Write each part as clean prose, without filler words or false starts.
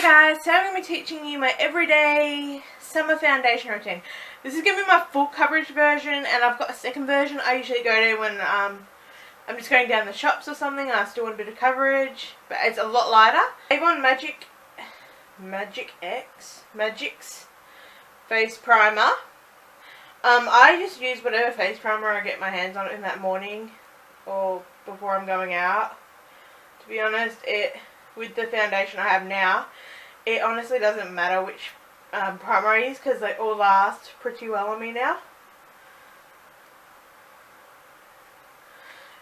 guys, so I'm going to be teaching you my everyday summer foundation routine. This is going to be my full coverage version, and I've got a second version I usually go to when I'm just going down the shops or something and I still want a bit of coverage, but it's a lot lighter. Avon Magic's face primer. I just use whatever face primer I get my hands on in that morning or before I'm going out. To be honest, with the foundation I have now, it honestly doesn't matter which primer I use because they all last pretty well on me now.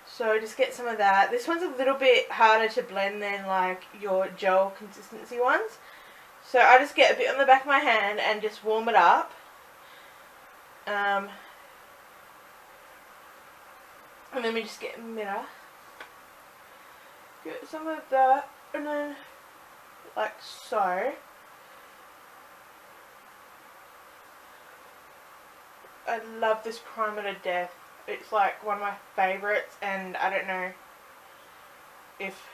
So just get some of that. This one's a little bit harder to blend than like your gel consistency ones. So I just get a bit on the back of my hand and just warm it up. And then we just get a mirror. Get some of that, and then like so. I love this primer to death. It's like one of my favourites, and I don't know if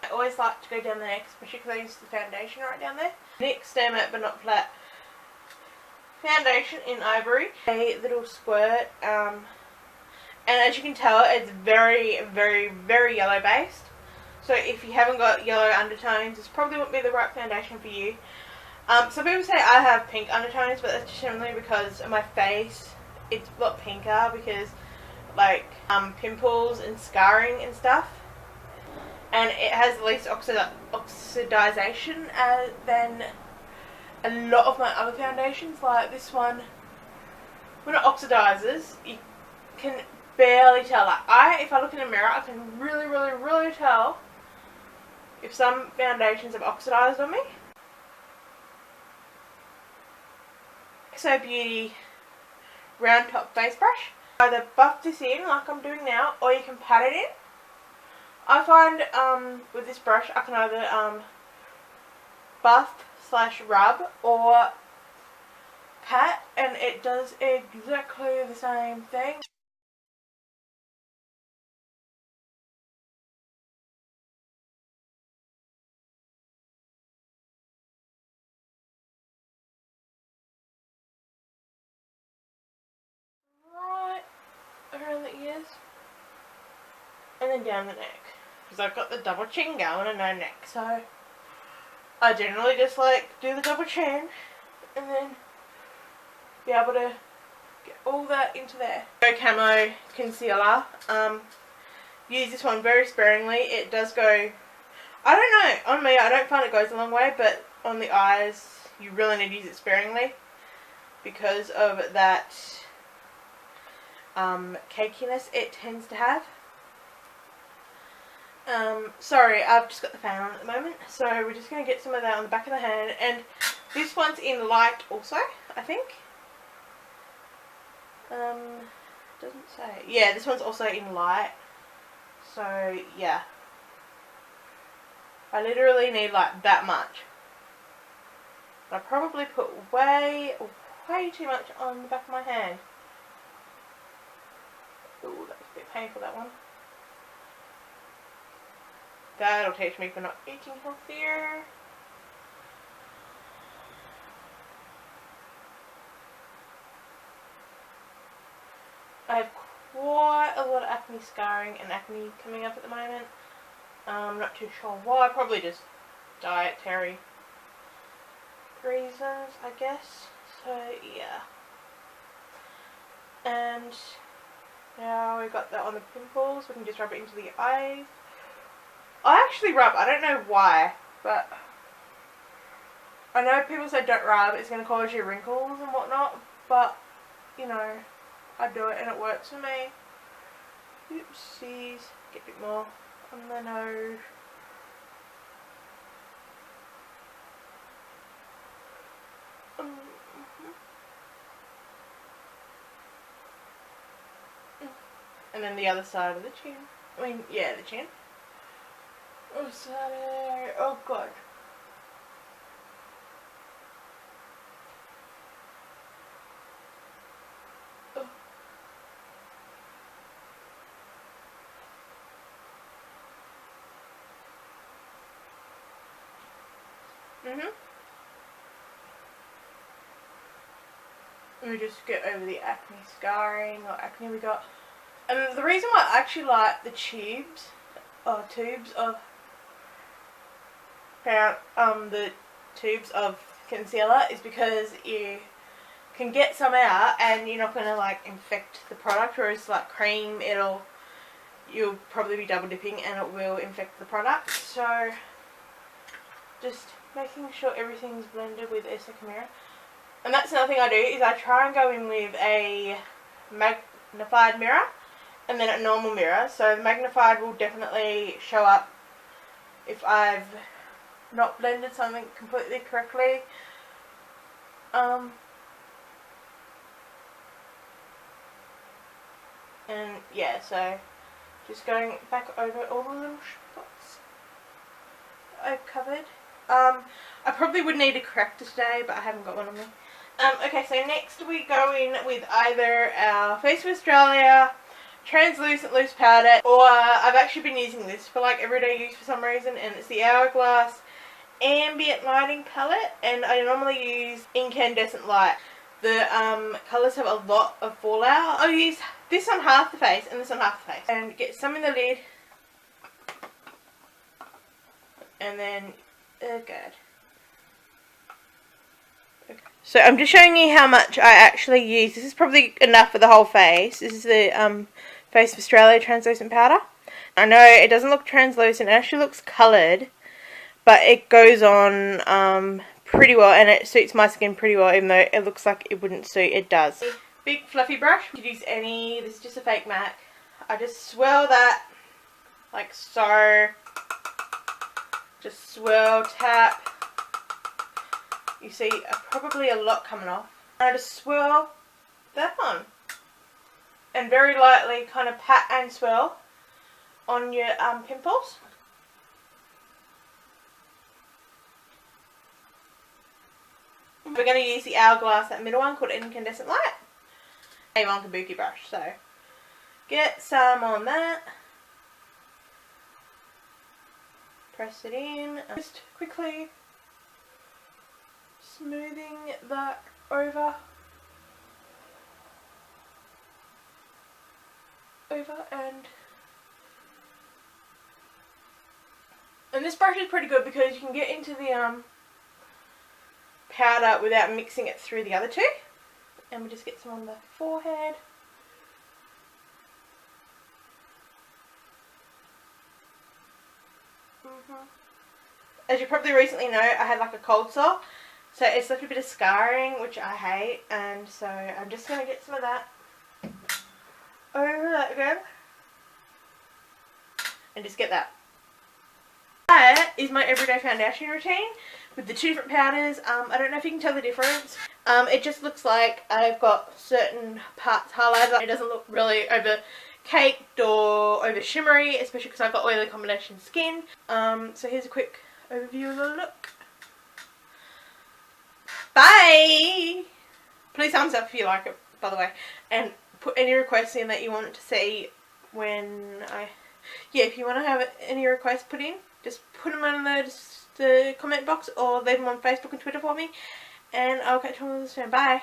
I always like to go down the neck, especially because I use the foundation right down there. NYX Stay Matte But Not Flat foundation in Ivory. A little squirt, and as you can tell, it's very, very, very yellow based. So if you haven't got yellow undertones, this probably wouldn't be the right foundation for you. Some people say I have pink undertones, but that's generally because my face, it's a lot pinker because like pimples and scarring and stuff. And it has less oxidization than a lot of my other foundations. Like this one, when it oxidizes, you can barely tell. Like if I look in a mirror, I can really, really, really tell if some foundations have oxidized on me. So Beauty round top face brush. Either buff this in like I'm doing now, or you can pat it in. I find with this brush I can either buff / rub or pat, and it does exactly the same thing. Right around the ears and then down the neck, because I've got the double chin going and no neck, so I generally just like do the double chin and then be able to get all that into there. Camo concealer. Use this one very sparingly. It does go, I don't know, on me I don't find it goes a long way, but on the eyes you really need to use it sparingly because of that cakiness it tends to have. Sorry, I've just got the fan on at the moment, so we're just going to get some of that on the back of the hand, and this one's in light also, I think. Doesn't say. Yeah, this one's also in light, so yeah. I literally need like that much. I probably put way too much on the back of my hand. Ooh, that was a bit painful, that one. That'll teach me for not eating healthier. I have quite a lot of acne scarring and acne coming up at the moment. I'm not too sure why. Probably just dietary reasons, I guess. So yeah. And now we got that on the pimples. We can just rub it into the eyes. I actually rub. I don't know why, but I know people say don't rub, it's going to cause you wrinkles and whatnot, but you know, I do it and it works for me. Oopsies. Get a bit more on the nose. And then the other side of the chin. I mean, yeah, the chin. Oh, sorry. Oh, God. Let me just get over the acne scarring or acne we got. And the reason why I actually like the tubes of the tubes of concealer is because you can get some out and you're not going to like infect the product, whereas like cream, you'll probably be double dipping and it will infect the product. So just making sure everything's blended with a second mirror. And that's another thing I do, is I try and go in with a magnified mirror and then a normal mirror. So the magnified will definitely show up if I've not blended something completely correctly. And yeah, so just going back over all the little spots I've covered. I probably would need a corrector today, but I haven't got one on me. Okay, so next we go in with either our Face of Australia translucent loose powder, or I've actually been using this for like everyday use for some reason, and it's the Hourglass Ambient lighting palette, and I normally use incandescent light. The colours have a lot of fallout. I'll use this on half the face and this on half the face, and get some in the lid, and then good. Okay. So I'm just showing you how much I actually use. This is probably enough for the whole face. This is the Face of Australia translucent powder. I know it doesn't look translucent, it actually looks coloured, but it goes on pretty well, and it suits my skin pretty well, even though it looks like it wouldn't suit, it does. Big fluffy brush. You could use any, this is just a fake MAC. I just swirl that like so. Just swirl, tap. You see probably a lot coming off. And I just swirl that on. And very lightly kind of pat and swirl on your pimples. We're going to use the Hourglass, that middle one called Incandescent Light. Avon Kabuki brush. So get some on that. Press it in. Just quickly smoothing that over. And this brush is pretty good because you can get into the powder without mixing it through the other two. And we just get some on the forehead. As you probably recently know, I had like a cold sore, so it's left a bit of scarring, which I hate, and so I'm just going to get some of that over that again, and just get that. That is my everyday foundation routine with the two different powders. I don't know if you can tell the difference. It just looks like I've got certain parts highlighted. It doesn't look really over caked or over shimmery, especially because I've got oily combination skin. So here's a quick overview of the look. Bye! Please thumbs up if you like it, by the way, and put any requests in that you want to see when if you want to have any requests put in, just put them in the comment box or leave them on Facebook and Twitter for me, and I'll catch you on the next time. Bye!